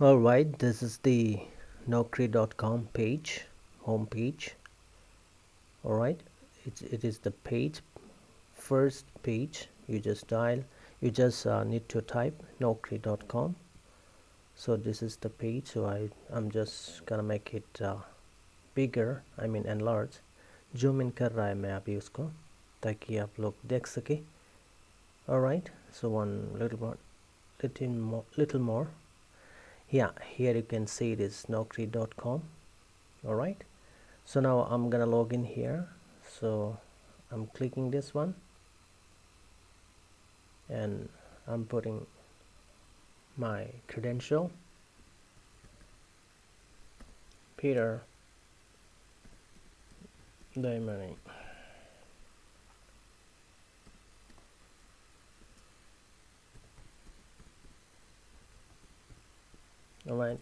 Alright, this is the Naukri.com page, home page. Alright, it is the page, first page. You just need to type Naukri.com. So this is the page. So I'm just gonna make it bigger, I mean enlarge. Zoom in कर रहा है मैं अभी उसको ताकि आप लोग देख सके. Alright, so one little more. Yeah, here you can see it is Naukri.com. Alright, so now I'm gonna log in here. So I'm clicking this one and I'm putting my credential, Peter Diamond. Alright,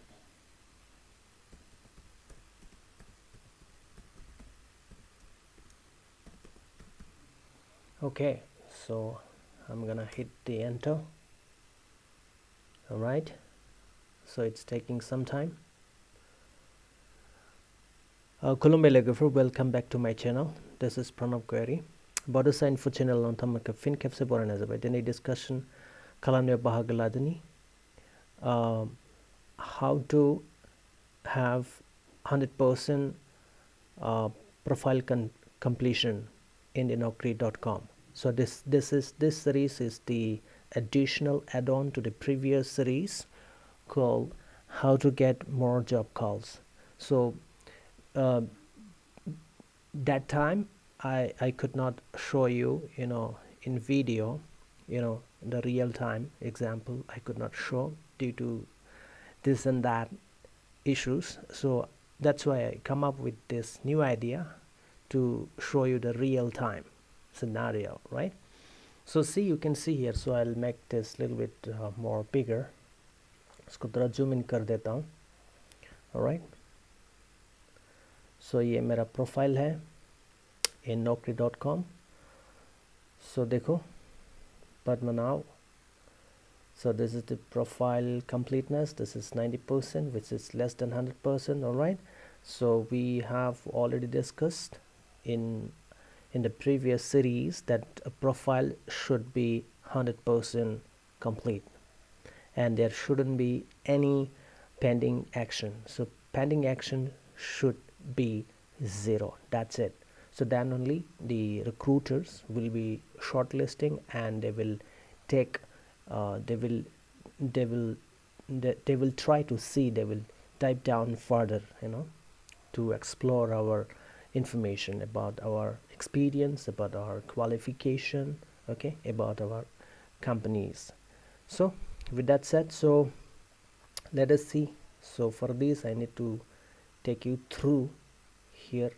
okay, so I'm gonna hit the enter. Alright, so it's taking some time. Welcome back to my channel. This is Pranav Query. Bodo II info channel on tamaka fin kapse borana zabai dini discussion kalamne bahagaladini how to have 100% profile completion in the Naukri.com. So this series is the additional add-on to the previous series called how to get more job calls. So that time I could not show you in video the real time example. I could not show due to this and that issues. So that's why I come up with this new idea to show you the real time scenario, right? So see, you can see here. So I'll make this a little bit more bigger. इसको थोड़ा zoom in कर देता हूँ. Alright, so ये मेरा profile है in Naukri.com. so देखो Padmanav. So this is the profile completeness. This is 90%, which is less than 100%. Alright, so we have already discussed in the previous series that a profile should be 100% complete and there shouldn't be any pending action. So pending action should be 0. That's it. So then only the recruiters will be shortlisting and they will take they will try to see, they will dive down further to explore our information about our experience, about our qualification, okay, about our companies. So with that said, so let us see. So for this I need to take you through here.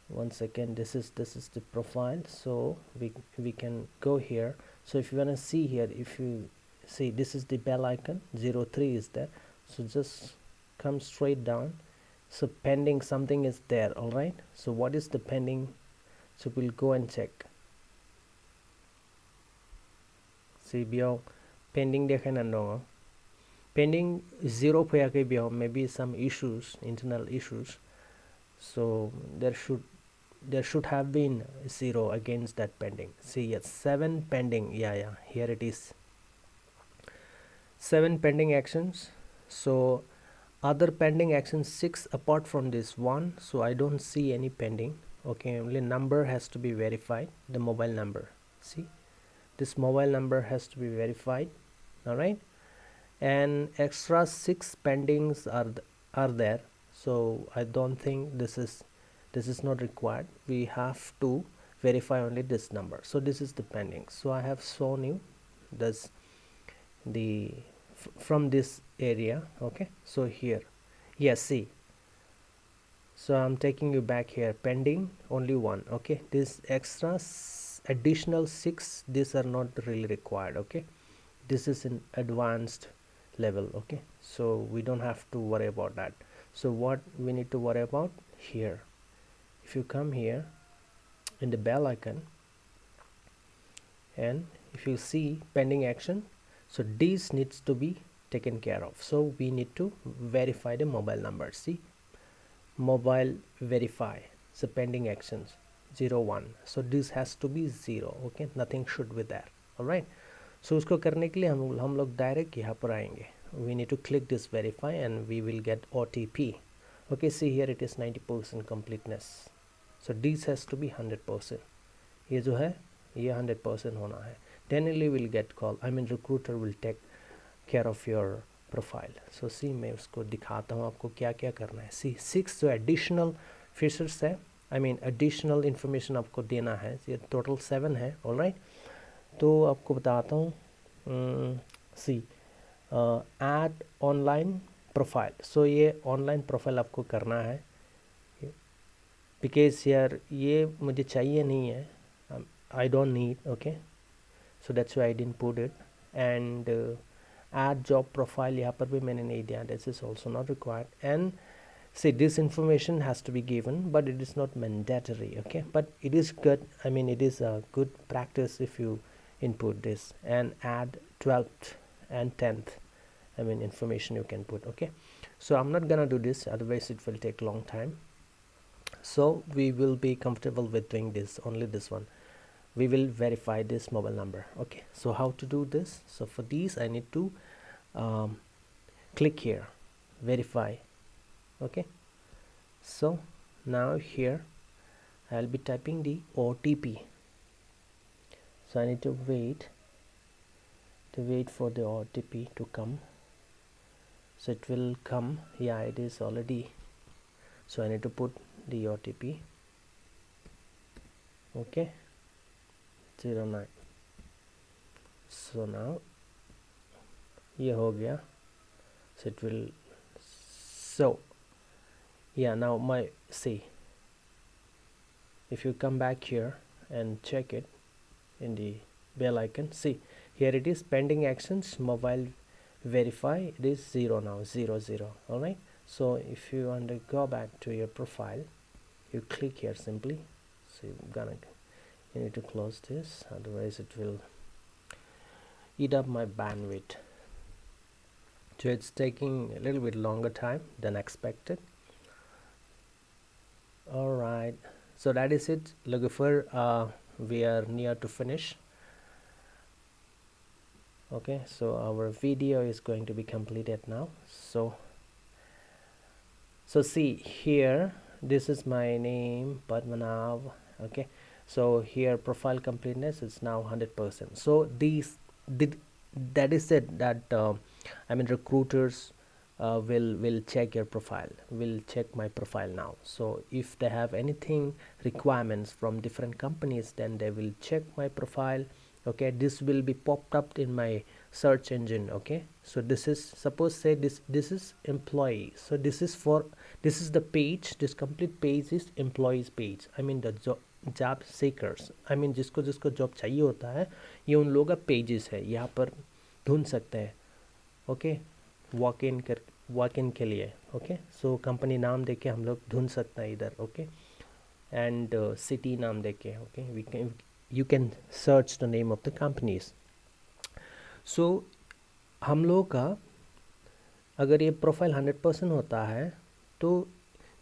One second, this is the profile. So we can go here. So if you want to see here, if you see, this is the bell icon, 03 is there. So just come straight down. So pending something is there. All right, so what is the pending? So we'll go and check. See, pending pending 0 maybe some issues, internal issues. So there should have been 0 against that pending. See, yes, 7 pending. Yeah, here it is, 7 pending actions. So other pending actions 6 apart from this one. So I don't see any pending. Okay, only number has to be verified, the mobile number. See, this mobile number has to be verified. All right, and extra 6 pendings are there. So I don't think this is not required. We have to verify only this number. So this is the pending. So I have shown you this from this area. Okay, so here, yes, see, so I'm taking you back here. Pending only 1. Okay, this extra additional 6, these are not really required. Okay, this is an advanced level. Okay, so we don't have to worry about that. So what we need to worry about here, if you come here in the bell icon and if you see pending action, so this needs to be taken care of. So we need to verify the mobile number. See, mobile verify, so pending actions 01, so this has to be 0. okay, nothing should be there. all right, so उसको करने के लिए हम लोग direct यहाँ पर आएंगे. We need to click this verify and we will get OTP. okay, see here it is 90% completeness, so this has to be 100%. ये जो है ये 100% होना है. Daniel will get call, I mean recruiter will take care of your profile. So see मैं उसको दिखाता हूँ आपको क्या क्या करना है. सी 6 जो एडिशनल फीचर्स है, आई मीन एडिशनल इंफॉर्मेशन आपको देना है. ये टोटल 7 है. ऑलराइट, तो आपको बताता हूँ. सी ऐड ऑनलाइन प्रोफाइल. सो ये ऑनलाइन प्रोफाइल आपको करना है, बिकॉज यार ये मुझे चाहिए नहीं है, I don't need. Okay, so that's why I didn't put it. And add job profile यहाँ पर भी मैंने नहीं दिया. this is also not required. and see, this information has to be given but it is not mandatory. okay, but it is good, I mean it is a good practice if you input this. and add 12th and 10th, I mean information you can put. okay, so I'm not gonna do this, otherwise it will take long time. so we will be comfortable with doing this, only this one. We will verify this mobile number. okay, so how to do this? So for these I need to click here, verify. okay, so now here I'll be typing the OTP. so I need to wait for the OTP to come. so it will come. yeah, it is already. so I need to put the OTP. okay, 09. so now ये हो गया. so it will, so yeah, now my, see, if you come back here and check it in the bell icon, see here it is pending actions mobile verify, it is 0 now, 00. all right, so if you want to go back to your profile, you click here simply. so you need to close this, otherwise it will eat up my bandwidth. so it's taking a little bit longer time than expected. all right, so that is it. Look for we are near to finish. okay, so our video is going to be completed now. so see here, this is my name, Padmanav. okay, so here profile completeness is now 100%. so that is it, that I mean recruiters will check your profile, will check my profile now. so if they have anything requirements from different companies, then they will check my profile. okay, this will be popped up in my search engine. okay, so this is, suppose say this is employee. so this is the page, this complete page is employees page, I mean the job seekers, I mean जिसको job चाहिए होता है, ये उन लोगों का pages है, यहाँ पर ढूंढ सकते हैं. ओके, वॉक इन के लिए. ओके, सो कंपनी नाम देके हम लोग ढूंढ सकते हैं इधर. ओके, एंड सिटी नाम देके. Okay, you can search the name of the companies. so हम लोग का अगर ये प्रोफाइल 100% होता है, तो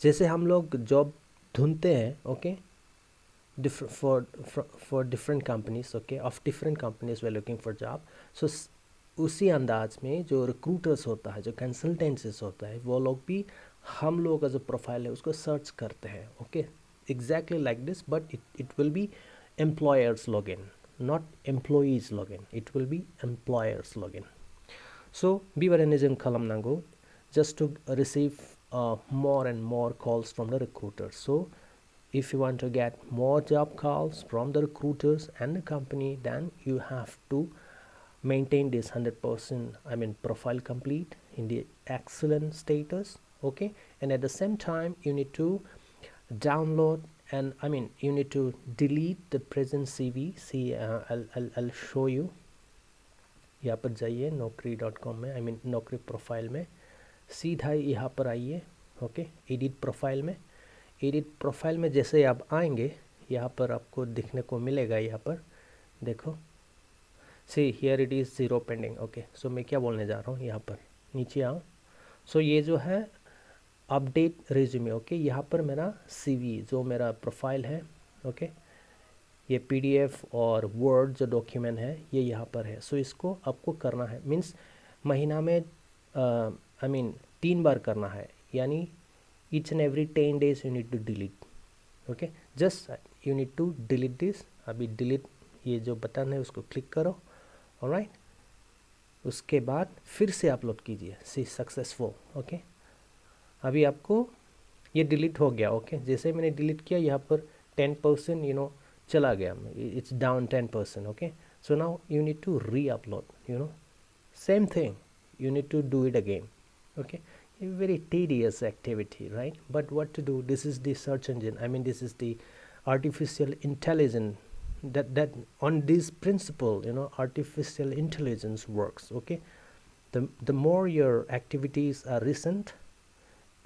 जैसे हम लोग जॉब ढूंढते हैं. Okay, for different companies. okay, of different companies we're looking for job. so उसी अंदाज में जो रिक्रूटर्स होता है, जो कंसल्टेंसीज होता है, वो लोग भी हम लोग का जो प्रोफाइल है उसको सर्च करते हैं. Okay, exactly like this, but it will be employers login, not employees login. it will be employers login. so beberapa column nango just to receive more and more calls from the recruiters. so if you want to get more job calls from the recruiters and the company, then you have to maintain this 100%, I mean profile complete in the excellent status. okay, and at the same time you need to download, and I mean you need to delete the present CV. see I'll show you. यहाँ पर जाइए naukri.com में, I mean नौकरी profile में, सीधा यहाँ पर आइए. ओके, एडिट प्रोफाइल में. एडिट प्रोफाइल में जैसे आप आएंगे, यहाँ पर आपको दिखने को मिलेगा, यहाँ पर देखो see here it is zero pending. Okay, so मैं क्या बोलने जा रहा हूँ, यहाँ पर नीचे आओ। सो ये जो है अपडेट रिज्यूमे। ओके, यहाँ पर मेरा सीवी जो मेरा प्रोफाइल है, ओके, ये पीडीएफ और वर्ड जो डॉक्यूमेंट है ये यहाँ पर है। सो इसको आपको करना है, मीन्स महीना में आई मीन 3 बार करना है, यानी each and every 10 days you need to delete. Okay, just you need to delete this. अभी डिलीट ये जो बटन है उसको क्लिक करो, ऑलराइट। उसके बाद फिर से अपलोड कीजिए, सी सक्सेसफुल। ओके, अभी आपको ये डिलीट हो गया। ओके, जैसे मैंने डिलीट किया यहाँ पर 10% चला गया, it's down 10%। Okay, so now you need to reupload, same thing, you need to do it again। Okay, a very tedious activity, right? But what to do, this is the search engine, I mean this is the artificial intelligence that on this principle, artificial intelligence works। Okay, the more your activities are recent,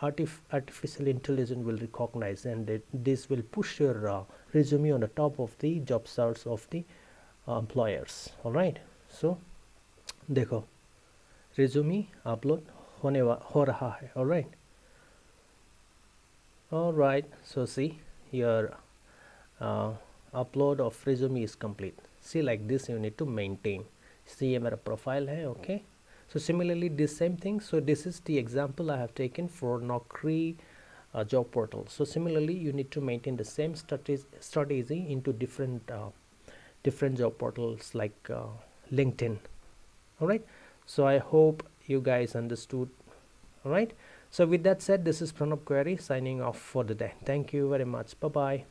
artificial intelligence will recognize, and this will push your resume on the top of the job search of the employers। all right, so देखो resume upload हो रहा है। all right, so see your upload of resume is complete। see like this you need to maintain। see ये मेरा profile है। okay, so similarly this same thing, so this is the example I have taken for Naukri job portal। so similarly you need to maintain the same strategy into different job portals like LinkedIn। all right, so I hope you guys understood। all right, so with that said, this is Pranab Query signing off for the day। thank you very much, bye bye।